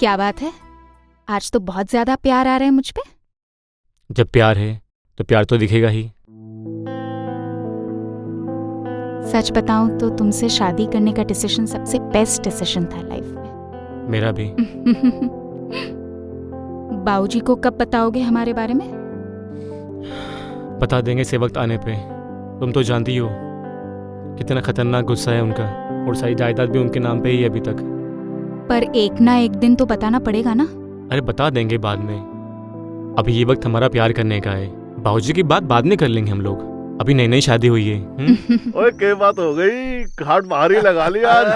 क्या बात है, आज तो बहुत ज्यादा प्यार आ रहा है मुझ पे। जब प्यार है तो प्यार तो दिखेगा ही। सच बताऊं तो तुमसे शादी करने का डिसीजन सबसे बेस्ट डिसीजन था लाइफ में। मेरा भी। बाऊजी को कब बताओगे हमारे बारे में? बता देंगे इसे वक्त आने पे। तुम तो जानती हो कितना खतरनाक गुस्सा है उनका, और सारी जायदाद भी उनके नाम पे ही है अभी तक। पर एक ना एक दिन तो बताना पड़ेगा ना। अरे बता देंगे बाद में, अभी ये वक्त हमारा प्यार करने का है। बाबूजी की बात बाद में कर लेंगे हम लोग, अभी नई नई शादी हुई है। ओए क्या बात हो गई, घाट बाहर ही लगा लिया आज।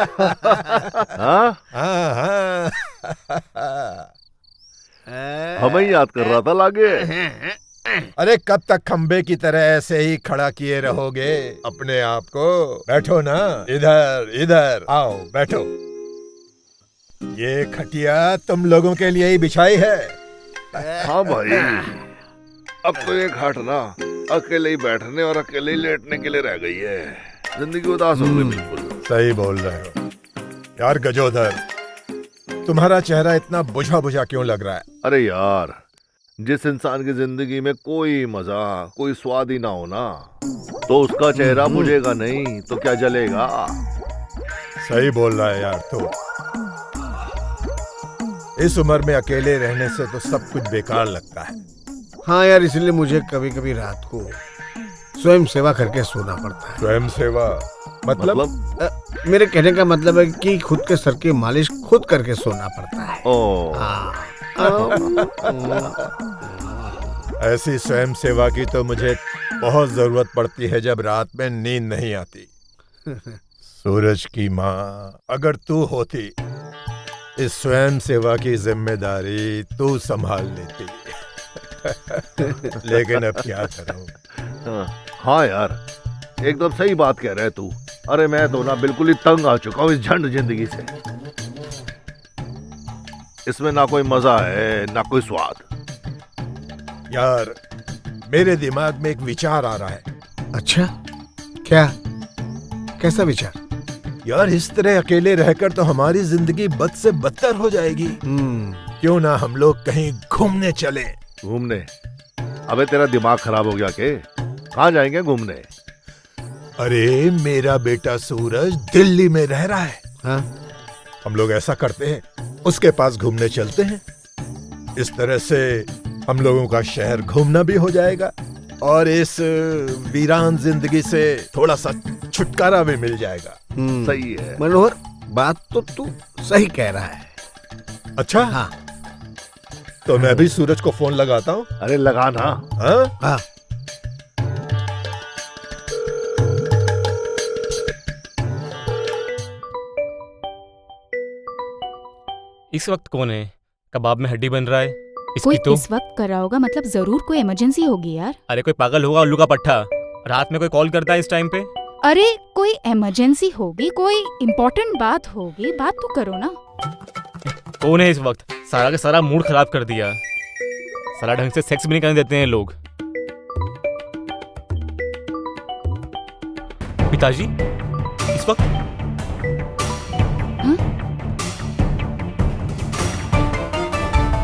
हमें याद कर रहा था लागे। अरे कब तक खंबे की तरह ऐसे ही खड़ा किए रहोगे अपने आप को? बैठो ना, इधर इधर आओ बैठो। ये खटिया तुम लोगों के लिए ही बिछाई है। हाँ भाई, अब तो ये घाट ना अकेले ही बैठने और अकेले ही लेटने के लिए रह गई है। जिंदगी उदास हो गई बिल्कुल। सही बोल रहे हो यार गजोधर, तुम्हारा चेहरा इतना बुझा बुझा क्यों लग रहा है? अरे यार, जिस इंसान की जिंदगी में कोई मजा कोई स्वाद ही ना हो ना, तो उसका चेहरा बुझेगा नहीं तो क्या जलेगा। सही बोल रहा है यार तू। इस उम्र में अकेले रहने से तो सब कुछ बेकार लगता है। हाँ यार, इसलिए मुझे कभी कभी रात को स्वयं सेवा करके सोना पड़ता है। स्वयं सेवा मतलब? मेरे कहने का मतलब है कि खुद के सर की मालिश खुद करके सोना पड़ता है। ओ ऐसी स्वयं सेवा की तो मुझे बहुत जरूरत पड़ती है जब रात में नींद नहीं आती। सूरज की माँ, अगर तू होती इस स्वयं सेवा की जिम्मेदारी तू संभाल लेती। लेकिन अब क्या करूं? हाँ यार, एकदम सही बात कह रहा है तू। अरे मैं तो ना बिल्कुल ही तंग आ चुका हूँ इस झंड जिंदगी से। इसमें ना कोई मजा है ना कोई स्वाद। यार मेरे दिमाग में एक विचार आ रहा है। अच्छा, क्या? कैसा विचार? यार इस तरह अकेले रहकर तो हमारी जिंदगी बद से बदतर हो जाएगी। क्यों ना हम लोग कहीं घूमने चले? घूमने? अबे तेरा दिमाग खराब हो गया के? कहाँ जाएंगे घूमने? अरे मेरा बेटा सूरज दिल्ली में रह रहा है। हाँ? हम लोग ऐसा करते हैं, उसके पास घूमने चलते हैं। इस तरह से हम लोगों का शहर घूमना भी हो जाएगा और इस वीरान जिंदगी से थोड़ा सा छुटकारा भी मिल जाएगा। सही है मनोहर, बात तो तू सही कह रहा है। अच्छा हाँ, तो मैं भी सूरज को फोन लगाता हूँ। अरे लगा ना। हाँ? हाँ। इस वक्त कौन है? कबाब में हड्डी बन रहा है इसकी कोई तो। इस वक्त कर रहा होगा, मतलब जरूर कोई इमरजेंसी होगी यार। अरे कोई पागल होगा उल्लू का पट्टा, रात में कोई कॉल करता है इस टाइम पे? अरे कोई इमरजेंसी होगी, कोई इम्पोर्टेंट बात होगी, बात तो करो ना। कौन है इस वक्त? सारा का सारा मूड खराब कर दिया। सारा ढंग से सेक्स भी नहीं करने देते हैं लोग। पिताजी इस वक्त? हाँ?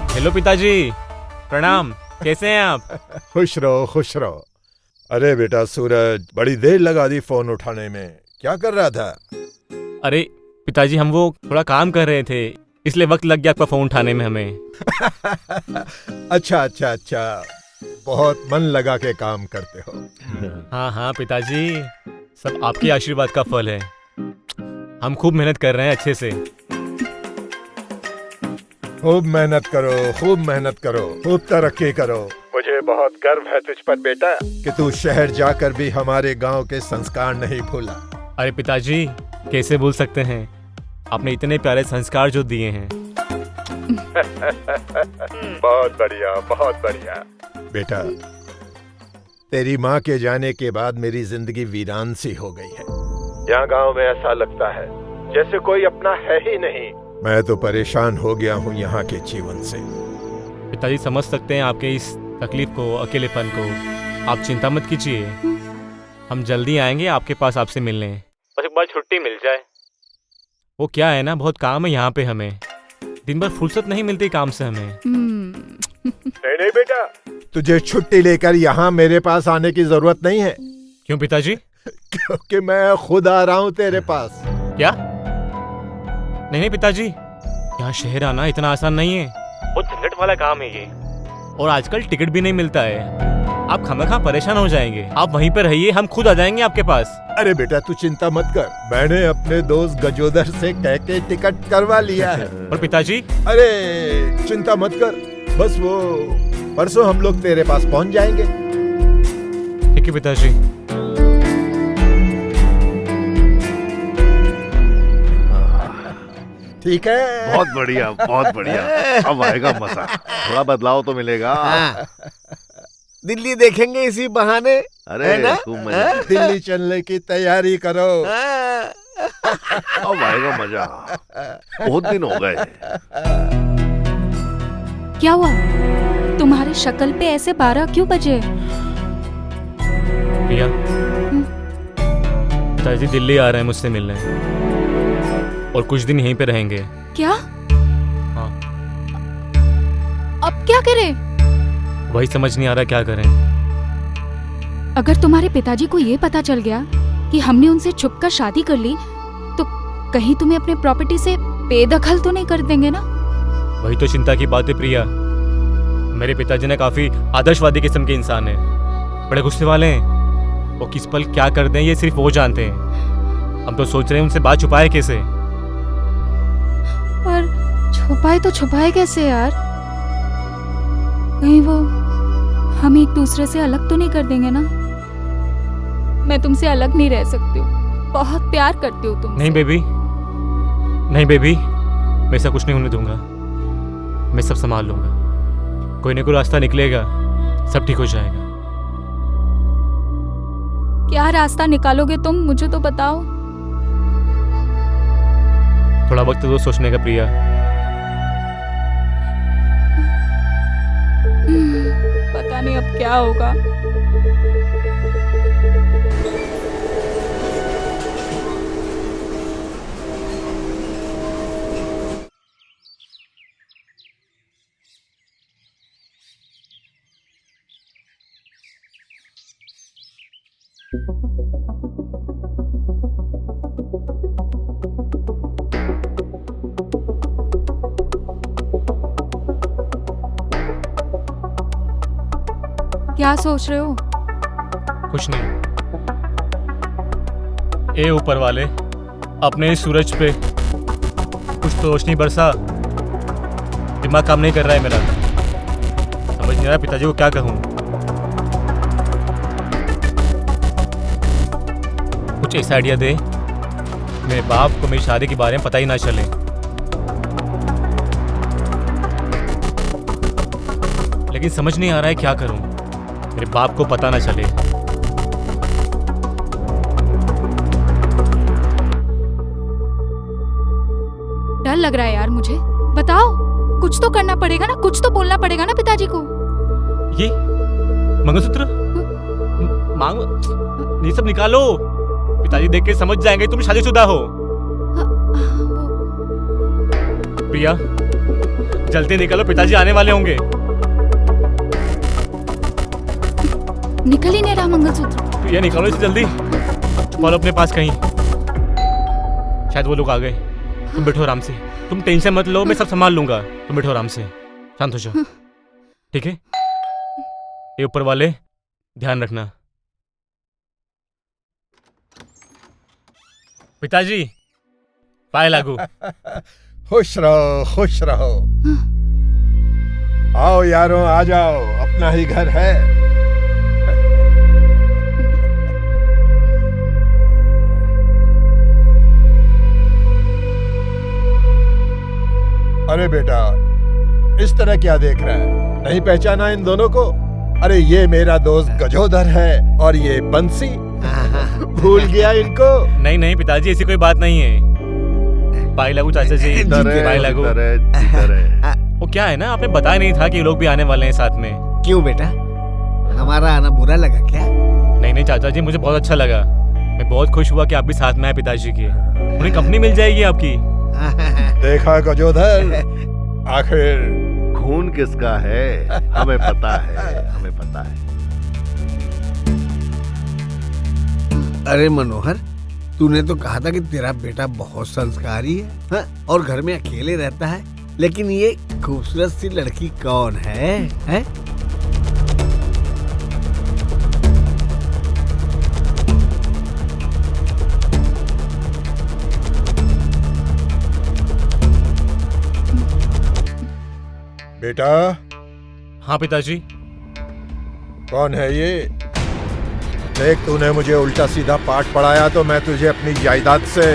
हेलो पिताजी, प्रणाम। कैसे हैं आप? खुश रहो खुश रहो। अरे बेटा सूरज, बड़ी देर लगा दी फोन उठाने में, क्या कर रहा था? अरे पिताजी, हम वो थोड़ा काम कर रहे थे, इसलिए वक्त लग गया आपका फोन उठाने में हमें। अच्छा अच्छा अच्छा, बहुत मन लगा के काम करते हो। हाँ हाँ पिताजी, सब आपके आशीर्वाद का फल है। हम खूब मेहनत कर रहे हैं अच्छे से। खूब मेहनत करो, खूब मेहनत करो, खूब तरक्की करो। मुझे बहुत गर्व है तुझ पर बेटा कि तू शहर जाकर भी हमारे गांव के संस्कार नहीं भूला। अरे पिताजी, कैसे भूल सकते हैं, आपने इतने प्यारे संस्कार जो दिए हैं। बहुत बढ़िया बहुत बढ़िया। बेटा, तेरी माँ के जाने के बाद मेरी जिंदगी वीरान सी हो गई है। यहाँ गांव में ऐसा लगता है जैसे कोई अपना है ही नहीं। मैं तो परेशान हो गया हूँ यहाँ के जीवन से। पिताजी समझ सकते हैं आपके इस तकलीफ को, अकेलेपन को। आप चिंता मत कीजिए, हम जल्दी आएंगे आपके पास आपसे मिलने। बस एक बार छुट्टी मिल जाए। वो क्या है ना, बहुत काम है यहाँ पे हमें। दिन भर फुर्सत नहीं मिलती काम से हमें। नहीं बेटा, तुझे छुट्टी लेकर यहाँ मेरे पास आने की जरूरत नहीं है। क्यों पिताजी? क्योंकि मैं खुद आ रहा हूँ तेरे पास। क्या? नहीं पिताजी, यहाँ शहर आना इतना आसान नहीं है, बहुत झंझट वाला काम है ये, और आजकल टिकट भी नहीं मिलता है। आप खामखा परेशान हो जाएंगे। आप वहीं पर रहिए, हम खुद आ जाएंगे आपके पास। अरे बेटा तू चिंता मत कर, मैंने अपने दोस्त गजोदर से कह के टिकट करवा लिया है। और पिताजी? अरे चिंता मत कर, बस वो परसों हम लोग तेरे पास पहुंच जाएंगे। ठीक है पिताजी। ठीक है, बहुत बढ़िया, बहुत बढ़िया। अब आएगा मजा, थोड़ा बदलाव तो मिलेगा। हाँ। दिल्ली देखेंगे इसी बहाने। अरे है ना? खूब मजा, दिल्ली चलने की तैयारी करो। अब आएगा मजा। बहुत दिन हो गए। क्या हुआ? तुम्हारी शक्ल पे ऐसे 12 क्यों बजे? प्रिया, पिताजी दिल्ली आ रहे हैं मुझसे मिलने, और कुछ दिन यहीं पे रहेंगे। क्या? हाँ। अब क्या करें? वही समझ नहीं आ रहा क्या करें। अगर तुम्हारे पिताजी को ये पता चल गया कि हमने उनसे छुपकर शादी कर ली, तो कहीं तुम्हें अपने प्रॉपर्टी से बेदखल तो नहीं कर देंगे ना? वही तो चिंता की बात है प्रिया। मेरे पिताजी ने काफी आदर्शवादी किस्म के इंसान हैं, बड़े गुस्से वाले हैं। वो किस पल क्या कर दें ये सिर्फ वो जानते हैं। हम तो सोच रहे हैं उनसे बात छुपाए कैसे। पर छुपाए तो छुपाए कैसे यार? कहीं वो हम एक दूसरे से अलग तो नहीं कर देंगे ना? मैं तुमसे अलग नहीं रह सकती हूँ, बहुत प्यार करती हूँ तुमसे। नहीं बेबी, नहीं बेबी, मैं ऐसा कुछ नहीं होने दूंगा। मैं सब संभाल लूंगा, कोई ना कोई रास्ता निकलेगा, सब ठीक हो जाएगा। क्या रास्ता निकालोगे तुम, मुझे तो बताओ। थोड़ा वक्त तो सोचने का प्रिया। पता नहीं अब क्या होगा। क्या सोच रहे हो? कुछ नहीं। ए ऊपर वाले, अपने इस सूरज पे कुछ तो रोशनी बरसा। दिमाग काम नहीं कर रहा है मेरा, समझ नहीं आ रहा पिताजी को क्या कहूँ। कुछ ऐसा आइडिया दे मेरे बाप को मेरी शादी के बारे में पता ही ना चले। लेकिन समझ नहीं आ रहा है क्या करूं, मेरे बाप को पता ना चले। डर लग रहा है यार मुझे। बताओ, कुछ तो करना पड़ेगा ना, कुछ तो बोलना पड़ेगा ना पिताजी को। ये मंगलसूत्र मांग, ये सब निकालो, पिताजी देख के समझ जाएंगे तुम शादीशुदा हो। प्रिया जल्दी निकालो, पिताजी आने वाले होंगे। निकल ही नहीं रहा मंगलसूत्र। प्रिया निकालो इसे जल्दी, छुपा लो अपने पास कहीं, शायद वो लोग आ गए। तुम बैठो आराम से, तुम टेंशन मत लो, मैं सब संभाल लूंगा। तुम बैठो आराम से, शांत हो जाओ, ठीक है? ये ऊपर वाले ध्यान रखना। पिताजी पाए लागू। खुश रहो, खुश रहो। आओ यारों, आ जाओ, अपना ही घर है। अरे बेटा, इस तरह क्या देख रहा है? नहीं पहचाना इन दोनों को? अरे ये मेरा दोस्त गजोदर है और ये बंसी। भूल गया इनको? नहीं नहीं पिताजी, ऐसी कोई बात नहीं है। पाई लागू चाचा जी, पाई लागू। वो क्या है ना, आपने बताया नहीं था कि ये लोग भी आने वाले हैं साथ में। क्यों बेटा, हमारा आना बुरा लगा क्या? नहीं नहीं चाचा जी, मुझे बहुत अच्छा लगा। मैं बहुत खुश हुआ कि आप भी साथ में आए पिताजी के। उन्हें कंपनी मिल जाएगी आपकी। देखा गजोदर, आखिर खून किसका है हमें पता है, हमें पता है। अरे मनोहर, तूने तो कहा था कि तेरा बेटा बहुत संस्कारी है, हाँ? और घर में अकेले रहता है, लेकिन ये खूबसूरत सी लड़की कौन है, हैं? बेटा, हाँ पिताजी। कौन है ये? देख, तूने मुझे उल्टा सीधा पाठ पढ़ाया तो मैं तुझे अपनी जायदाद से।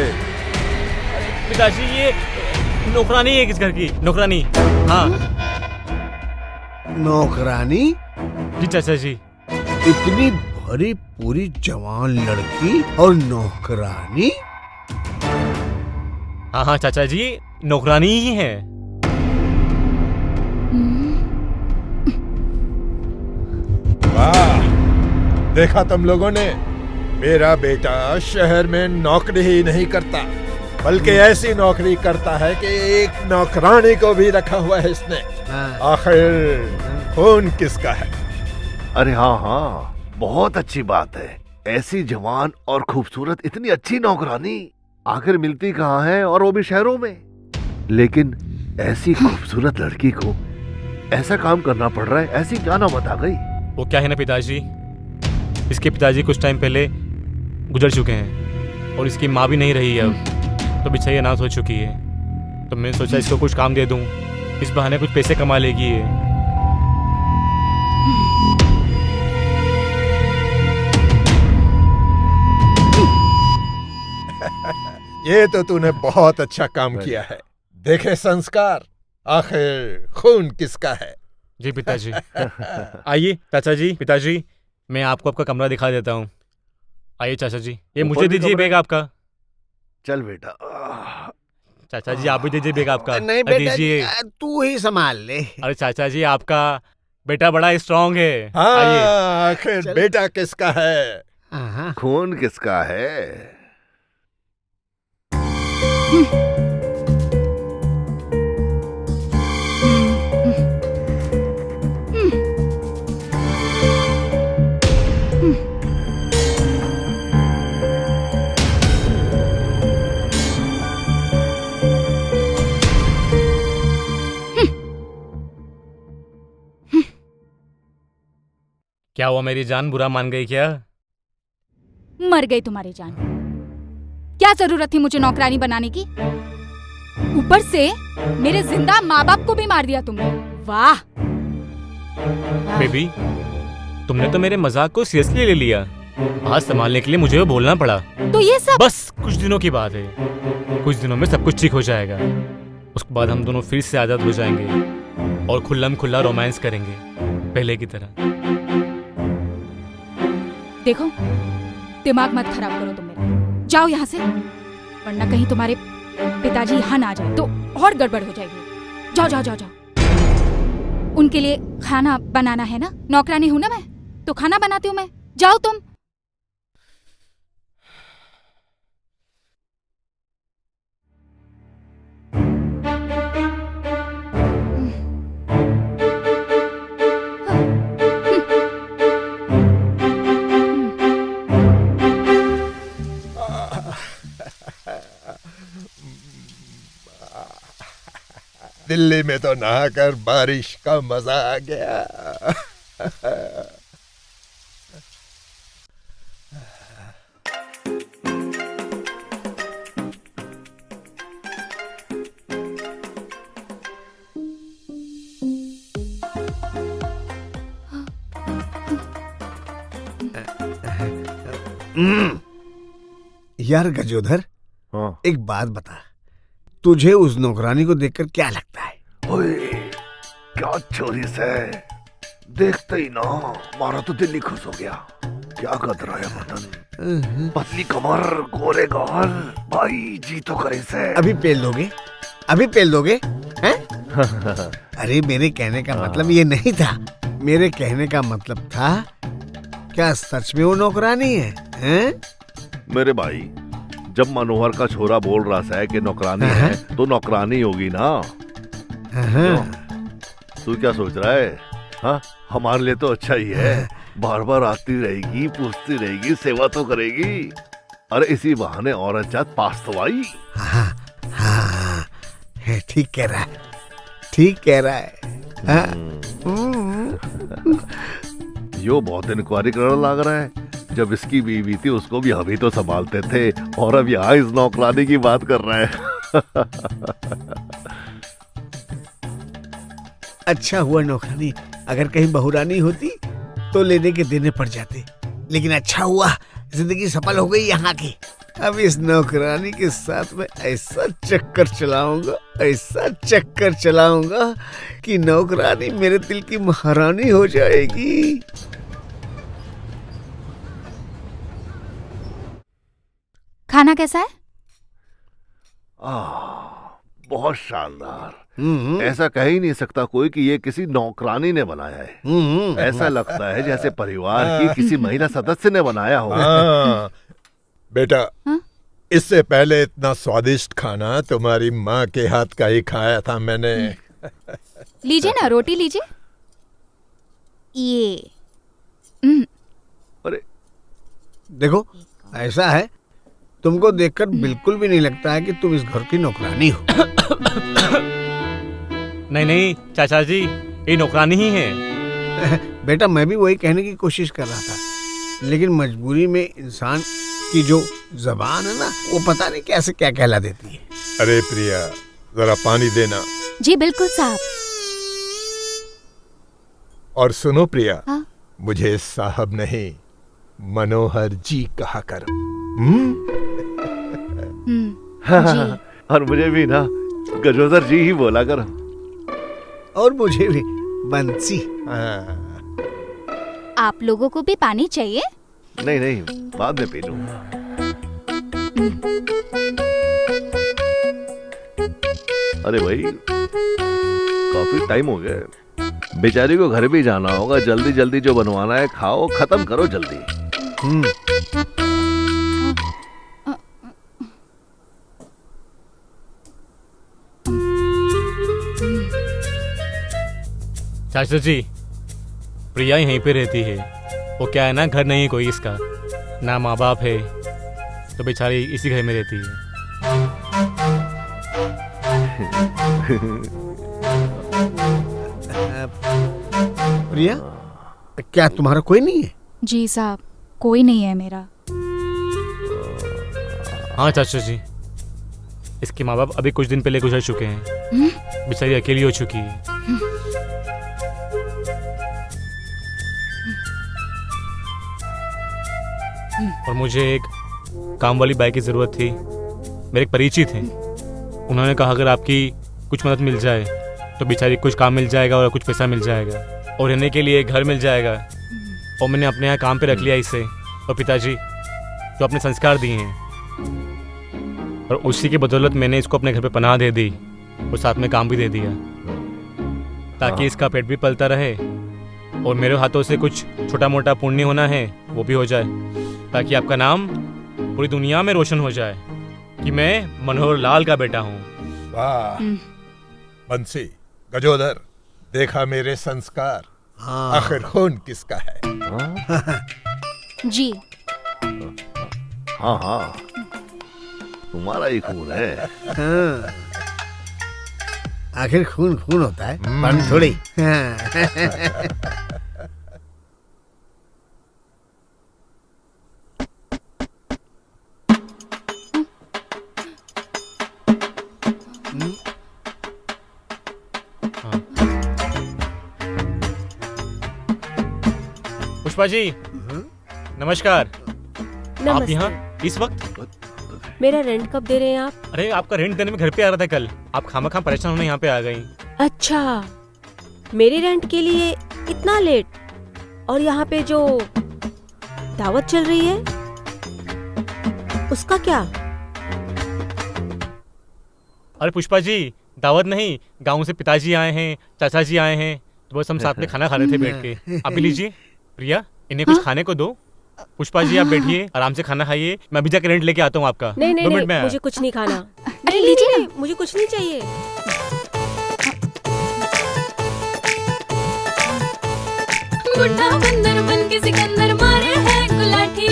पिताजी ये नौकरानी है किस घर की, नौकरानी। हाँ नौकरानी? जी चाचा जी। इतनी भरी पूरी जवान लड़की और नौकरानी? हाँ हाँ चाचा जी, नौकरानी ही है। वाह, देखा तुम लोगों ने, मेरा बेटा शहर में नौकरी ही नहीं करता, बल्कि ऐसी नौकरी करता है कि एक नौकरानी को भी रखा हुआ है इसने। आखिर खून किसका है? अरे हाँ हाँ, बहुत अच्छी बात है। ऐसी जवान और खूबसूरत इतनी अच्छी नौकरानी आखिर मिलती कहाँ है, और वो भी शहरों में। लेकिन ऐसी खूबसूरत लड़की को ऐसा काम करना पड़ रहा है, ऐसी क्या नौबत आ गई? वो क्या है ना पिताजी, इसके पिताजी कुछ टाइम पहले गुजर चुके हैं और इसकी माँ भी नहीं रही है अब, तो बेचारी अनाथ हो चुकी है। तो मैंने सोचा इसको कुछ काम दे दूं, इस बहाने कुछ पैसे कमा लेगी ये। ये तो तूने बहुत अच्छा काम किया है। देखे संस्कार, आखिर खून किसका है? जी पिताजी। आइए चाचा जी, पिताजी मैं आपको आपका कमरा दिखा देता हूँ। आइए चाचा जी, ये ऊपर मुझे भी दीजिए कमरा? बैग आपका। चल बेटा। चाचा जी आप भी दीजिए बैग आपका। नहीं बेटा, दीजिए। तू ही संभाल ले। अरे चाचा जी, आपका बेटा बड़ा स्ट्रांग है। आइए। हाँ, आखिर चल। बेटा किसका है? हाँ। खून किसका है? क्या हुआ मेरी जान, बुरा मान गई क्या? मर गई तुम्हारी जान। क्या जरूरत थी मुझे नौकरानी बनाने की? ऊपर से मेरे जिंदा माँ बाप को भी मार दिया तुमने। वाह। बेबी, तुमने तो मेरे मजाक को सीरियसली ले लिया। बात संभालने के लिए मुझे वो बोलना पड़ा। तो ये सब बस कुछ दिनों की बात है, कुछ दिनों में सब कुछ ठीक हो जाएगा। उसके बाद हम दोनों फिर से आजाद हो जाएंगे और खुल्लम खुल्ला रोमांस करेंगे पहले की तरह। देखो, दिमाग मत खराब करो तुम मेरा। जाओ यहाँ से, वरना कहीं तुम्हारे पिताजी यहाँ ना आ जाए तो और गड़बड़ हो जाएगी। जाओ जाओ जाओ जाओ। उनके लिए खाना बनाना है ना, नौकरानी हूं ना मैं, तो खाना बनाती हूँ मैं। जाओ तुम। दिल्ली में तो नहाकर बारिश का मजा आ गया। यार गजोधर, हाँ। एक बात बता, तुझे उस नौकरानी को देखकर क्या लगता है? ओए, क्या चोरी से देखते ही ना मारा तो दिल ही खुश हो गया। क्या कतरा है बदन, पतली कमर, गोरे गाल, भाई जी तो करे से। अभी पेल दोगे? अभी पेल दोगे? हैं? अरे मेरे कहने का मतलब ये नहीं था। मेरे कहने का मतलब था, क्या सच में वो नौकरानी है? हैं? मेरे भाई, जब मनोहर का छोरा बोल रहा है कि नौकरानी है तो नौकरानी होगी ना। तू क्या सोच रहा है? हाँ, हमारे लिए तो अच्छा ही है। बार बार आती रहेगी, पूछती रहेगी, सेवा तो करेगी। अरे इसी बहाने औरत जात पास तो आई। हाँ, हाँ, ठीक कह रहा है, ठीक कह रहा है। हाँ। यो बहुत इंक्वायरी करने लग रहा है। जब इसकी बीवी थी उसको भी हम ही तो संभालते थे, और अब यहाँ इस नौकरानी की बात कर रहा है। अच्छा हुआ नौकरानी, अगर कहीं बहुरानी होती तो लेने के देने पड़ जाते, लेकिन अच्छा हुआ जिंदगी सफल हो गई यहाँ की। अब इस नौकरानी के साथ में ऐसा चक्कर चलाऊंगा, ऐसा चक्कर चलाऊंगा कि नौकरानी मेरे दिल की महारानी हो जाएगी। खाना कैसा है? बहुत शानदार। ऐसा कह ही नहीं सकता कोई कि ये किसी नौकरानी ने बनाया है। ऐसा लगता है जैसे परिवार की किसी महिला सदस्य ने बनाया हो। हाँ, बेटा, हाँ? इससे पहले इतना स्वादिष्ट खाना तुम्हारी माँ के हाथ का ही खाया था मैंने। लीजिए ना, रोटी लीजिए। ये अरे देखो, ऐसा है, तुमको देखकर बिल्कुल भी नहीं लगता है कि तुम इस घर की नौकरानी हो। नहीं नहीं चाचा जी, ये नौकरानी ही है। बेटा, मैं भी वही कहने की कोशिश कर रहा था, लेकिन मजबूरी में इंसान की जो जबान है ना, वो पता नहीं कैसे क्या कहला देती है। अरे प्रिया, जरा पानी देना। जी बिल्कुल साहब। और सुनो प्रिया, हाँ? मुझे साहब नहीं, मनोहर जी कहा करो। जी। और मुझे भी ना गजोदर जी ही बोला करो। और मुझे भी बंसी। हाँ। आप लोगों को भी पानी चाहिए? नहीं नहीं, बाद में पी लूं। अरे भाई, काफी टाइम हो गया, बेचारी को घर भी जाना होगा। जल्दी जल्दी जो बनवाना है खाओ, खत्म करो जल्दी। चाचा जी, प्रिया यहीं पे रहती है। वो क्या है ना, घर नहीं है कोई इसका, ना माँ बाप है, तो बेचारी इसी घर में रहती है। प्रिया, क्या तुम्हारा कोई नहीं है? जी साहब, कोई नहीं है मेरा। हाँ चाचा जी, इसके माँ बाप अभी कुछ दिन पहले गुजर चुके हैं। बेचारी अकेली हो चुकी है। और मुझे एक काम वाली बाई की ज़रूरत थी। मेरे एक परिचित थे, उन्होंने कहा अगर आपकी कुछ मदद मिल जाए तो बेचारी कुछ काम मिल जाएगा और कुछ पैसा मिल जाएगा और रहने के लिए घर मिल जाएगा। और मैंने अपने यहाँ काम पे रख लिया इसे। और पिताजी जो अपने संस्कार दिए हैं, और उसी की बदौलत मैंने इसको अपने घर पे पनाह दे दी और साथ में काम भी दे दिया, ताकि इसका पेट भी पलता रहे और मेरे हाथों से कुछ छोटा मोटा पुण्य होना है वो भी हो जाए, ताकि आपका नाम पूरी दुनिया में रोशन हो जाए कि मैं मनोहर लाल का बेटा हूँ। वाह बंसी, गजोदर, देखा मेरे संस्कार। हाँ। आखिर खून किसका है? जी। हाँ हाँ, तुम्हारा ही खून है। हाँ। आखिर खून खून होता है, पानी थोड़ी। पुष्पा जी, नमस्कार। आप नमस्ते। यहाँ इस वक्त? मेरा रेंट कब दे रहे हैं आप? अरे आपका रेंट देने में घर पे आ रहा था कल, आप खामखा परेशान होने यहाँ पे आ गई। अच्छा, मेरे रेंट के लिए इतना लेट? और यहाँ पे जो दावत चल रही है उसका क्या? अरे पुष्पा जी, दावत नहीं, गांव से पिताजी आए हैं, चाचा जी आए हैं, तो बस हम साथ में खाना खा रहे थे बैठ के। आप भी लीजिए। प्रिया, इन्हें कुछ खाने को दो। पुष्पा जी आप बैठिए, आराम से खाना खाइए, मैं अभी जाकर रेंट लेके आता हूँ आपका। नहीं नहीं 2 मिनट में नहीं, आया। मुझे कुछ नहीं खाना। अरे लीजिए ना। मुझे कुछ नहीं चाहिए। बुढ़ा बंदर बन के सिकंदर मारे है गुलाठी,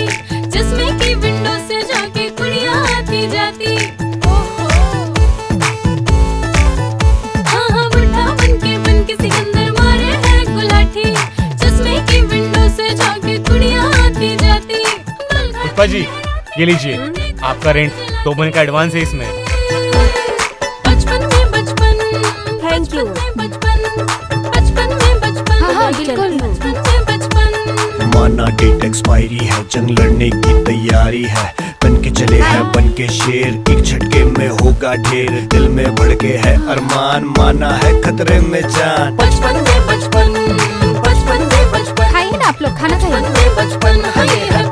जिसमें की विंडो से जाके कुड़ियां आती जाती। ओहो हाँ हाँ, बुढ़ा बन के सिकंदर मारे है गुलाठी, जिसमें की विंडो से जाके कुड़ियां आती जाती। पुष्पा जी ये लीजिए, आपका रेंट 2 महीने का एडवांस है इसमें। बचपन में बचपन, थैंक यू। बचपन में बचपन, हाँ, हाँ, बिल्कुल। बचपन में बचपन। माना डेट एक्सपायरी है, जंग लड़ने की तैयारी है, बन के चले हैं बन के शेर, एक झटके में होगा ढेर, दिल में भड़के है अरमान, माना है खतरे में जान। बचपन में बचपन, बचपन में बचपन, खाइए ना आप लोग, खाना खाइए। बचपन में बचपन,